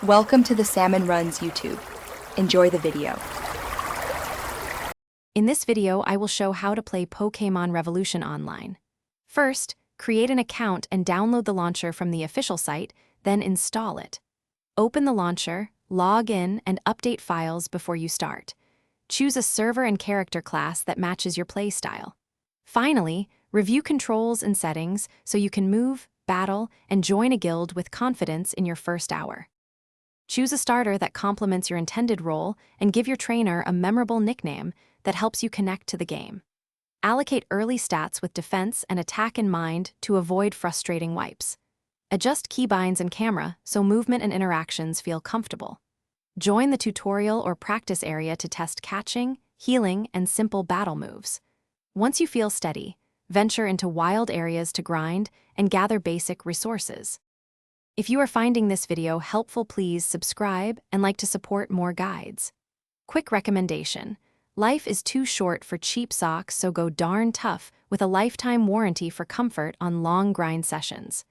Welcome to the Salmon Runs YouTube. Enjoy the video. In this video, I will show how to play Pokémon Revolution online. First, create an account and download the launcher from the official site, then install it. Open the launcher, log in, and update files before you start. Choose a server and character class that matches your playstyle. Finally, review controls and settings so you can move, battle, and join a guild with confidence in your first hour. Choose a starter that complements your intended role and give your trainer a memorable nickname that helps you connect to the game. Allocate early stats with defense and attack in mind to avoid frustrating wipes. Adjust keybinds and camera so movement and interactions feel comfortable. Join the tutorial or practice area to test catching, healing, and simple battle moves. Once you feel steady, venture into wild areas to grind and gather basic resources. If you are finding this video helpful, please subscribe and like to support more guides. Quick recommendation: life is too short for cheap socks, so go darn tough with a lifetime warranty for comfort on long grind sessions.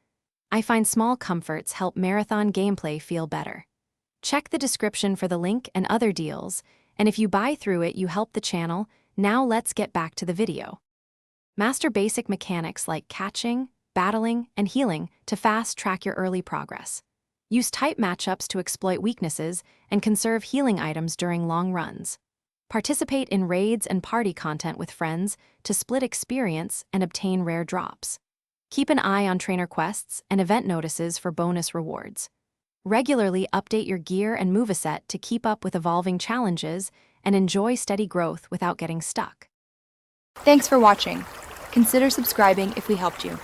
I find small comforts help marathon gameplay feel better. Check the description for the link and other deals, and if you buy through it, you help the channel. Now let's get back to the video. Master basic mechanics like catching, battling, and healing to fast-track your early progress. Use type matchups to exploit weaknesses and conserve healing items during long runs. Participate in raids and party content with friends to split experience and obtain rare drops. Keep an eye on trainer quests and event notices for bonus rewards. Regularly update your gear and moveset to keep up with evolving challenges and enjoy steady growth without getting stuck. Thanks for watching. Consider subscribing if we helped you.